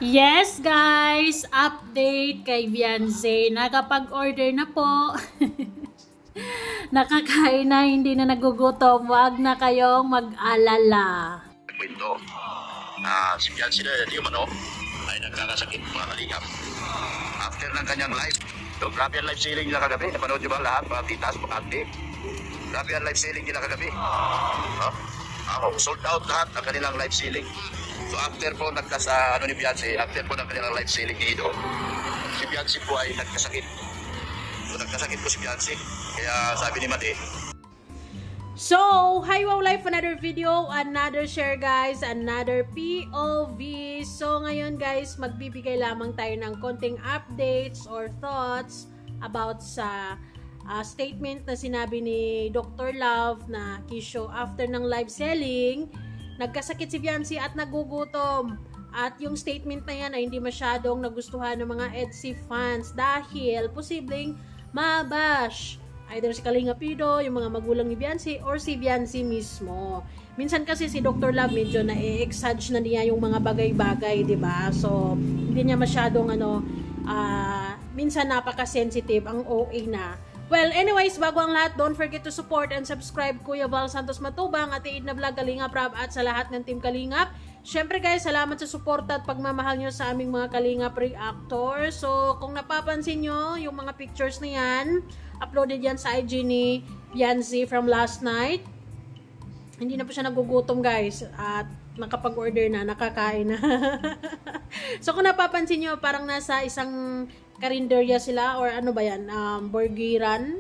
Yes guys, update kay Beyonce. Nakapag-order na po. Nakakain na, hindi na nagugutom. Huwag na kayong mag-alala. Kwento si Beyonce na di umano ay nagkakasakit mga kalingap. After ng kanyang live, grabe ang live selling nila kagabi. Napanood nyo ba lahat? Mga titas, mga ante. Grabe ang live selling nila kagabi. Sold out lahat ang kanilang live selling. So after po ni Beyonce, after po ng kanilang live selling dito, si Beyonce po ay nagkasakit. So nagkasakit po si Beyonce. Kaya sabi ni Mate, So, hi Wow Life, another video, another share guys, another POV. So, ngayon guys, magbibigay lamang tayo ng konting updates or thoughts about sa statement na sinabi ni Dr. Love na Kisho after ng live selling, nagkasakit si Beyonce at nagugutom. At yung statement na yan ay hindi masyadong nagustuhan ng mga EDC fans dahil posibleng mabash either si Kalinga Pido, yung mga magulang ni Beyonce, or si Beyonce mismo. Minsan kasi si Dr. Love medyo na-exage na niya yung mga bagay-bagay, di ba? So, hindi niya masyadong minsan napaka-sensitive ang OA na. Well, anyways, bago ang lahat, don't forget to support and subscribe Kuya Val Santos Matubang at Iid na Vlog Kalingap Rab at sa lahat ng Team Kalingap. Syempre guys, salamat sa suporta at pagmamahal nyo sa aming mga Kalingap reactor. So, kung napapansin nyo, yung mga pictures na yan, uploaded yan sa IG ni Beyonce from last night. Hindi na po siya nagugutom guys at nakapag-order na, nakakain na. So, kung napapansin nyo, parang nasa isang karinderya sila or ano ba yan, burgeran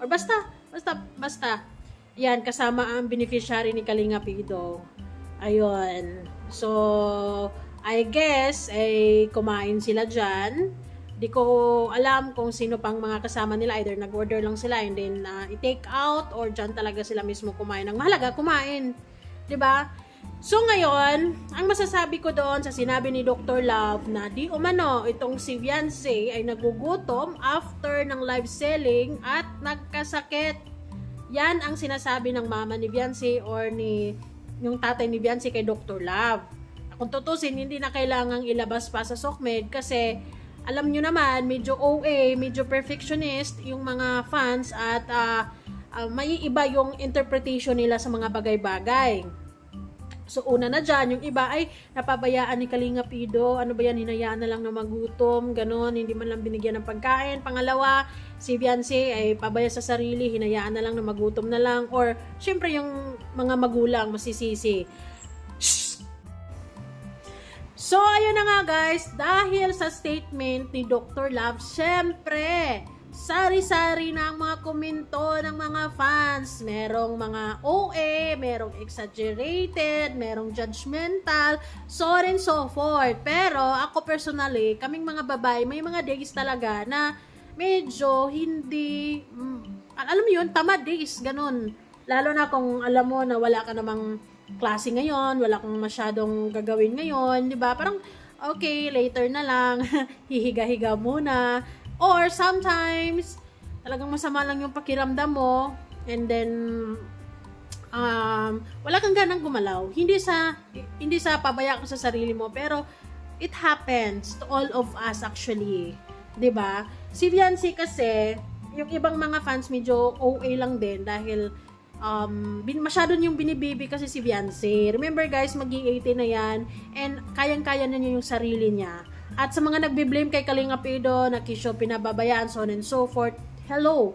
or basta yan, kasama ang beneficiary ni Kalinga Pido. Ayun, so I guess ay kumain sila dyan. Di ko alam kung sino pang mga kasama nila, either nag-order lang sila and then i-take out or dyan talaga sila mismo kumain. Ang mahalaga, kumain, diba? So ngayon, ang masasabi ko doon sa sinabi ni Dr. Love na di umano itong si Beyonce ay nagugutom after ng live selling at nagkasakit. Yan ang sinasabi ng mama ni Beyonce or ni yung tatay ni Beyonce kay Dr. Love. Kung tutusin, hindi na kailangang ilabas pa sa SOCMED kasi alam nyo naman, medyo OA, medyo perfectionist yung mga fans at may iba yung interpretation nila sa mga bagay-bagay. So, una na dyan, yung iba ay napabayaan ni Kalinga Pido. Ano ba yan, hinayaan na lang na magutom, ganon, hindi man lang binigyan ng pagkain. Pangalawa, si Beyonce ay pabaya sa sarili, hinayaan na lang na magutom na lang. Or, syempre yung mga magulang masisisi. So, ayun na nga guys, dahil sa statement ni Dr. Love, syempre, sari-sari na ang mga komento ng mga fans. Merong mga OA, merong exaggerated, merong judgmental, so on and so forth. Pero ako personally, kaming mga babae, may mga days talaga na medyo hindi, alam mo yun, tamad days, ganun. Lalo na kung alam mo na wala ka namang klase ngayon, wala kang masyadong gagawin ngayon, di ba? Parang, okay, later na lang, hihiga-higa muna. Or sometimes, talagang masama lang yung pakiramdam mo and then wala kang ganang gumalaw. Hindi sa pabaya ka sa sarili mo, pero it happens to all of us actually. 'Di ba? Si Beyonce kasi, yung ibang mga fans medyo OA lang din dahil masyado yung binibibi kasi si Beyonce. Remember guys, mag-18 na yan and kayang-kaya na niya yung sarili niya. At sa mga nagbi-blame kay Kalinga Pido na Kisho pinababayaan, so on and so forth, hello.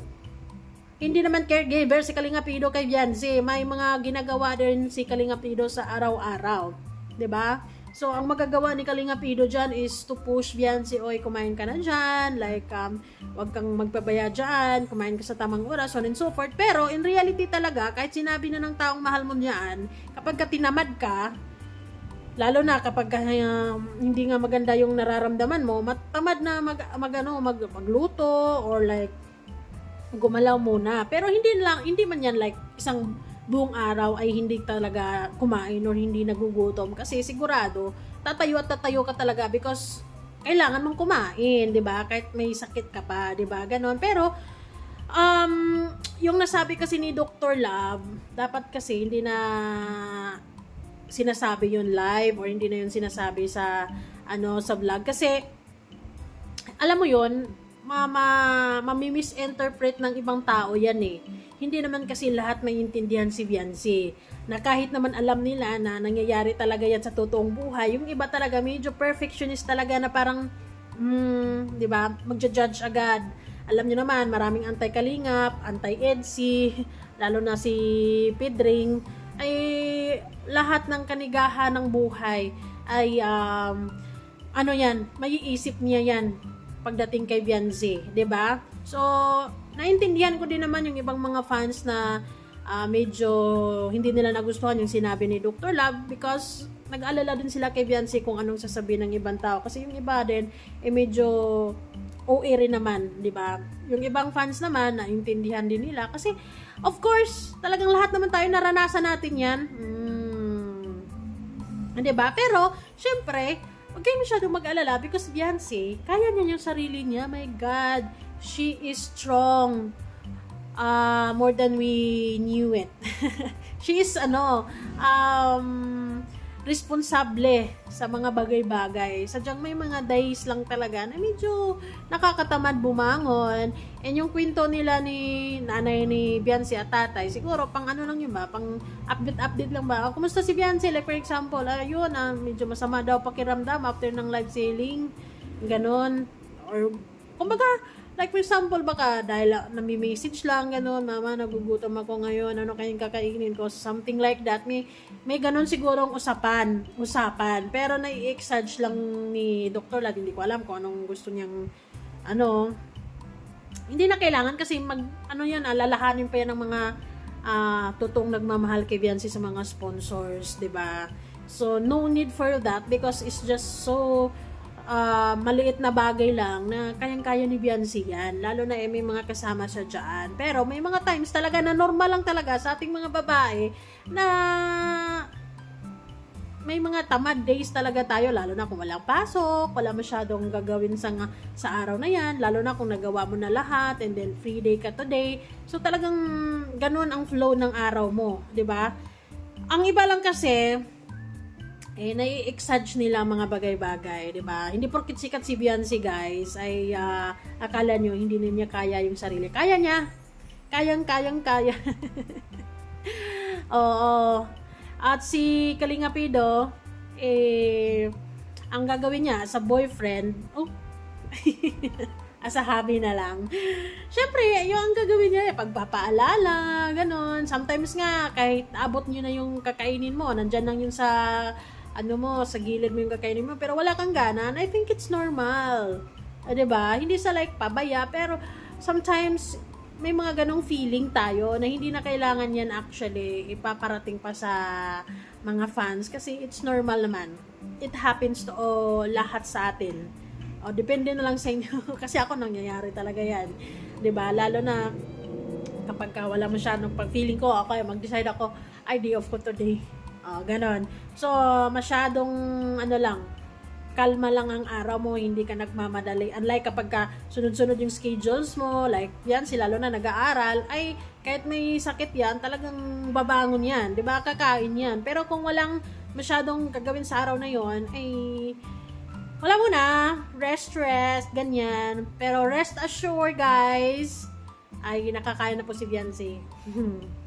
Hindi naman caregiver si Kalinga Pido kay Beyonce. May mga ginagawa din si Kalinga Pido sa araw-araw. 'Di ba? So, ang magagawa ni Kalinga Pido dyan is to push Beyonce, oy, kumain ka na dyan, like, wag kang magpabaya dyan, kumain ka sa tamang oras, so on and so forth. Pero, in reality talaga, kahit sinabi na ng taong mahal mo dyan, kapag ka tinamad ka, lalo na kapag hindi nga maganda yung nararamdaman mo, matamad na magluto or like gumalaw muna. Pero hindi man yan like isang buong araw ay hindi talaga kumain or hindi nagugutom kasi sigurado tatayo ka talaga because kailangan mong kumain, 'di ba? Kahit may sakit ka pa, 'di ba? Ganon. Pero yung nasabi kasi ni Dr. Love, dapat kasi hindi na sinasabi yun live or hindi na yun sinasabi sa sa vlog. Kasi, alam mo yun, mamimisinterpret ng ibang tao yan eh. Hindi naman kasi lahat maintindihan si Viancy. Na kahit naman alam nila na nangyayari talaga yan sa totoong buhay, yung iba talaga medyo perfectionist talaga na parang, di ba, magja-judge agad. Alam nyo naman, maraming anti-kalingap, anti-EDSI, lalo na si Pedring, ay lahat ng kanigahan ng buhay ay, maiisip niya yan pagdating kay Viancy, 'di ba? So, naintindihan ko din naman yung ibang mga fans na medyo hindi nila nagustuhan yung sinabi ni Dr. Love because nag-alala din sila kay Viancy kung anong sasabihin ng ibang tao kasi yung iba din medyo OA rin naman, 'di ba? Yung ibang fans naman naintindihan din nila kasi of course, talagang lahat naman tayo naranasan natin 'yan. 'Di ba? Pero syempre, huwag kayo masyadong mag-alala because Viancy, kaya niya yung sarili niya. My God, she is strong. More than we knew it. She is, responsable sa mga bagay-bagay. Sadyang may mga days lang talaga na medyo nakakatamad bumangon. And yung kwento nila ni nanay ni Viancy at tatay, siguro pang lang yun ba? Pang update lang ba? Kumusta si Viancy? Like for example, ayun, medyo masama daw pakiramdam after ng live selling. Ganon. Or, kumbaga, like for example, baka dahil nami-message lang, gano'n, mama, nagugutom ako ngayon, ano kayong kakainin ko, something like that. May gano'n sigurong usapan. Pero nai-exage lang ni Dr. Love, hindi ko alam kung anong gusto niyang, hindi na kailangan kasi alalahanin pa yan ng mga totoong nagmamahal kay Viancy sa mga sponsors, 'di ba? So, no need for that because it's just so maliit na bagay lang na kayang-kaya ni Viancy yan. Lalo na may mga kasama siya dyan. Pero may mga times talaga na normal lang talaga sa ating mga babae na may mga tamad days talaga tayo. Lalo na kung walang pasok, wala masyadong gagawin sa araw na yan. Lalo na kung nagawa mo na lahat and then free day ka today. So talagang ganun ang flow ng araw mo. 'Di ba? Ang iba lang kasi nai-exage nila mga bagay-bagay, 'di ba? Hindi porket sikat si Viancy, guys, ay akala nyo hindi niya kaya yung sarili. Kaya niya. Kaya. Oo. At si Kalinga Pido, ang gagawin niya sa boyfriend, as a hobby na lang. Syempre, yung ang gagawin niya, pagpapaalala, ganon. Sometimes nga, kahit abot nyo na yung kakainin mo, nandyan lang yun sa sa gilid mo yung kakainin mo, pero wala kang gana, and I think it's normal. 'Di ba? Hindi sa like pabaya, pero sometimes may mga ganong feeling tayo na hindi na kailangan yan actually ipaparating pa sa mga fans kasi it's normal naman. It happens to lahat sa atin. Depende na lang sa inyo kasi ako nangyayari talaga yan. 'Di ba? Lalo na kapag wala masyadong pag-feeling ko, okay, mag-decide ako, ay day off ko today. Ganon. So, masyadong, kalma lang ang araw mo, hindi ka nagmamadali. Unlike kapag sunod-sunod yung schedules mo, like yan, lalo na nag-aaral, ay kahit may sakit yan, talagang babangon yan. Diba? Kakain yan. Pero kung walang masyadong gagawin sa araw na yon ay wala muna. Rest, ganyan. Pero rest assured, guys, ay nakakain na po si Viancy.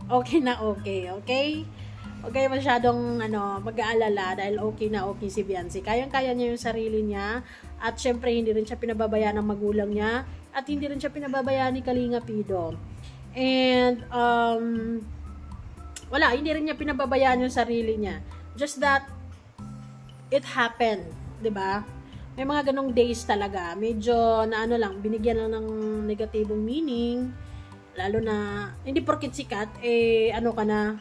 Okay na okay? Huwag kayo masyadong mag-aalala dahil okay si Viancy. Kayang-kaya niya yung sarili niya at syempre hindi rin siya pinababayaan ng magulang niya at hindi rin siya pinababayaan ni Kalinga Pido. And hindi rin niya pinababayaan yung sarili niya. Just that it happened, 'di ba? May mga ganong days talaga. Medyo binigyan lang ng negatibong meaning. Lalo na hindi porket sikat ka na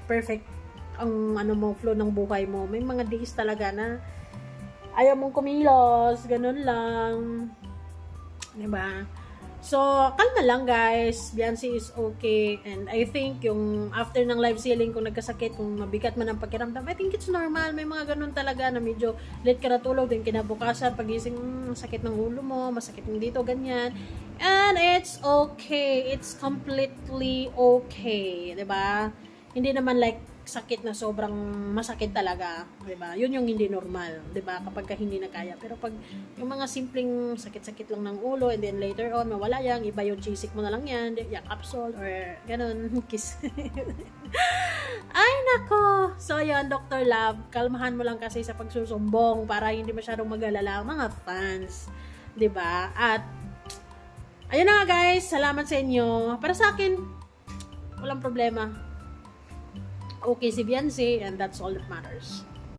perfect ang flow ng buhay mo. May mga days talaga na ayaw mong kumilos, ganun lang. 'Di ba? So, kalma lang, guys. Viancy is okay. And I think yung after ng live selling, kung nagkasakit, kung mabigat man ang pakiramdam, I think it's normal. May mga ganun talaga na medyo late ka natulog, din kinabukasan, pagising, sakit ng ulo mo, masakit ng dito, ganyan. And it's okay. It's completely okay. 'Di ba? Hindi naman like sakit na sobrang masakit talaga, 'di ba? Yun yung hindi normal, 'di ba? Kapag ka hindi na kaya. Pero pag yung mga simpleng sakit-sakit lang ng ulo and then later on mawala yan, iba yung chisik mo na lang yan, yung capsule or ganun, kiss. Ay nako. So yan, Dr. Love, kalmahan mo lang kasi sa pagsusumbong para hindi masyadong mag-alala ang mga fans, 'di ba? At ayun na nga guys, salamat sa inyo. Para sa akin, walang problema. Okay si Beyonce and that's all that matters.